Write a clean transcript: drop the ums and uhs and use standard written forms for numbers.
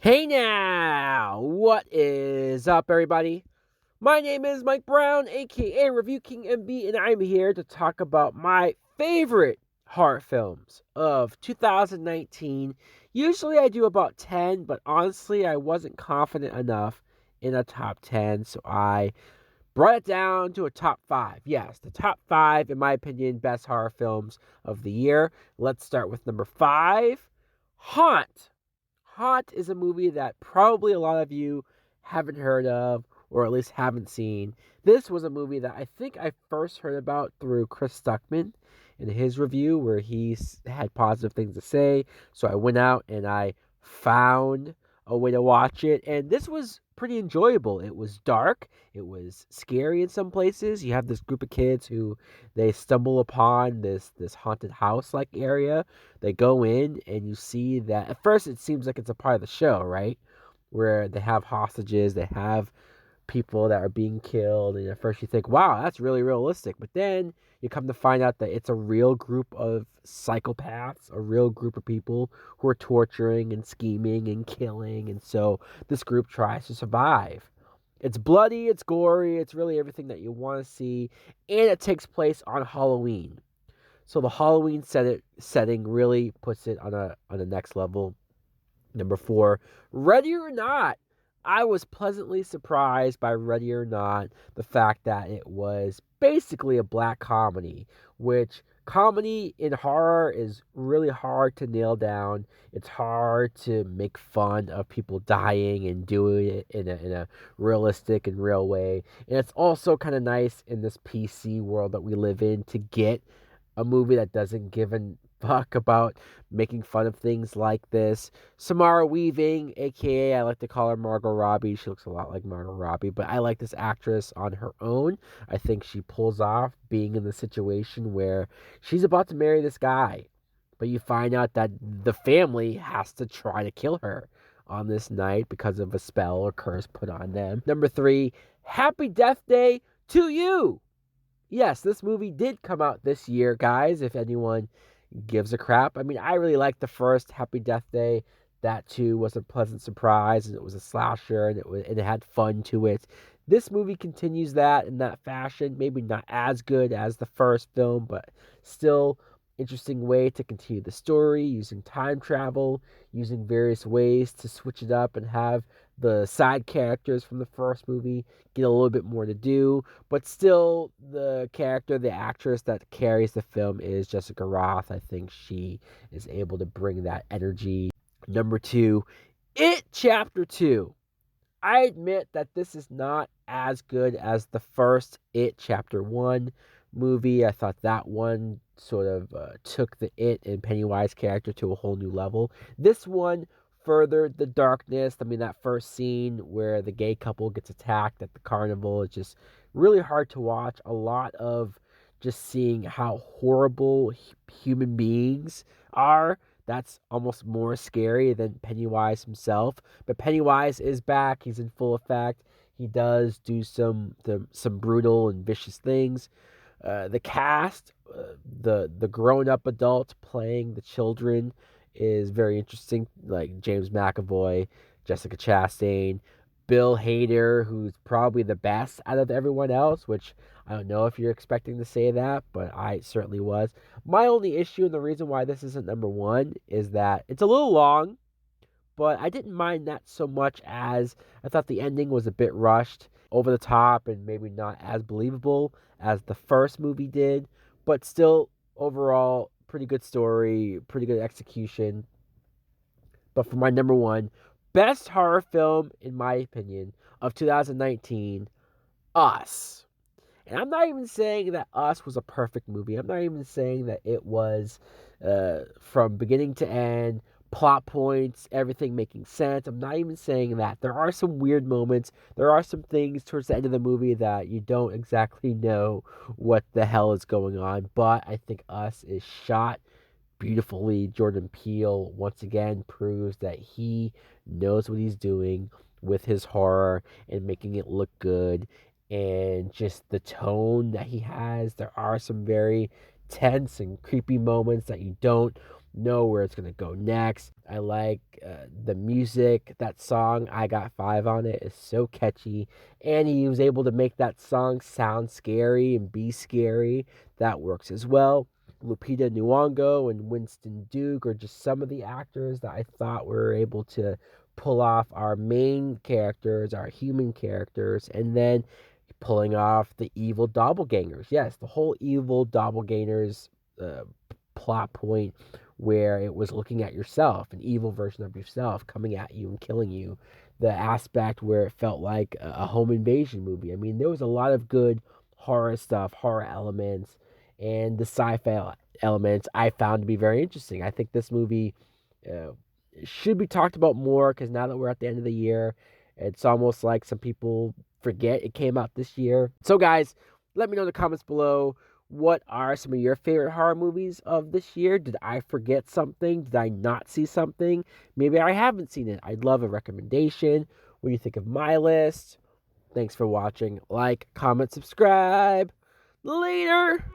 Hey now! What is up, everybody? My name is Mike Brown, aka Review King MB, and I'm here to talk about my favorite horror films of 2019. Usually I do about 10, but honestly, I wasn't confident enough in a top 10, so I brought it down to a top 5. Yes, the top 5, in my opinion, best horror films of the year. Let's start with number 5, Haunt. Haunt is a movie that probably a lot of you haven't heard of or at least haven't seen. This was a movie that I think I first heard about through Chris Stuckman in his review where he had positive things to say. So I went out and I found a way to watch it, and this was pretty enjoyable. It was dark, it was scary in some places. You have this group of kids who they stumble upon this haunted house like area. They go in and you see that at first it seems like it's a part of the show, right? Where they have hostages, they have people that are being killed, and at first you think, wow, that's really realistic. But then you come to find out that it's a real group of psychopaths, a real group of people who are torturing and scheming and killing, and so this group tries to survive. It's bloody, it's gory, it's really everything that you want to see, and it takes place on Halloween. So the Halloween setting really puts it on a next level. Number 4, Ready or Not. I was pleasantly surprised by Ready or Not, the fact that it was basically a black comedy, which comedy in horror is really hard to nail down. It's hard to make fun of people dying and doing it in a realistic and real way. And it's also kind of nice in this PC world that we live in to get a movie that doesn't give a fuck about making fun of things like this. Samara Weaving, aka I like to call her Margot Robbie. She looks a lot like Margot Robbie, but I like this actress on her own. I think she pulls off being in the situation where she's about to marry this guy, but you find out that the family has to try to kill her on this night because of a spell or curse put on them. Number 3, Happy Death Day to You. Yes, this movie did come out this year, guys, if anyone gives a crap. I mean, I really liked the first Happy Death Day. That too was a pleasant surprise, and it was a slasher, and it had fun to it. This movie continues that in that fashion. Maybe not as good as the first film, but still interesting way to continue the story using time travel, using various ways to switch it up and have the side characters from the first movie get a little bit more to do, but still the character, the actress that carries the film is Jessica Roth. I think she is able to bring that energy. Number 2, It Chapter 2. I admit that this is not as good as the first It Chapter 1 movie. I thought that one sort of took the It and Pennywise character to a whole new level. This one furthered the darkness. I mean, that first scene where the gay couple gets attacked at the carnival is just really hard to watch. A lot of just seeing how horrible human beings are. That's almost more scary than Pennywise himself. But Pennywise is back. He's in full effect. He does do some brutal and vicious things. The cast, the grown up adults playing the children is very interesting. Like James McAvoy, Jessica Chastain, Bill Hader, who's probably the best out of everyone else, which I don't know if you're expecting to say that, but I certainly was. My only issue and the reason why this isn't number 1 is that it's a little long, but I didn't mind that so much as I thought the ending was a bit rushed, over the top, and maybe not as believable as the first movie did, but still overall pretty good story, pretty good execution. But for my number 1 best horror film in my opinion of 2019, Us. And I'm not even saying that Us was a perfect movie. I'm not even saying that it was from beginning to end, plot points, everything making sense. I'm not even saying that. There are some weird moments. There are some things towards the end of the movie that you don't exactly know what the hell is going on. But I think Us is shot beautifully. Jordan Peele once again proves that he knows what he's doing with his horror and making it look good, and just the tone that he has. There are some very tense and creepy moments that you don't know where it's going to go next. I like the music. That song, I Got Five on It, is so catchy. And he was able to make that song sound scary and be scary. That works as well. Lupita Nyong'o and Winston Duke are just some of the actors that I thought were able to pull off our main characters, our human characters, and then pulling off the evil doppelgangers. Yes, the whole evil doppelgangers uh, plot point where it was looking at yourself, an evil version of yourself coming at you and killing you. The aspect where it felt like a home invasion movie. I mean, there was a lot of good horror stuff, horror elements, and the sci-fi elements I found to be very interesting. I think this movie uh, should be talked about more because now that we're at the end of the year, it's almost like some people forget it came out this year. So, guys, let me know in the comments below, what are some of your favorite horror movies of this year? Did I forget something? Did I not see something? Maybe I haven't seen it. I'd love a recommendation. What do you think of my list? Thanks for watching. Like, comment, subscribe. Later.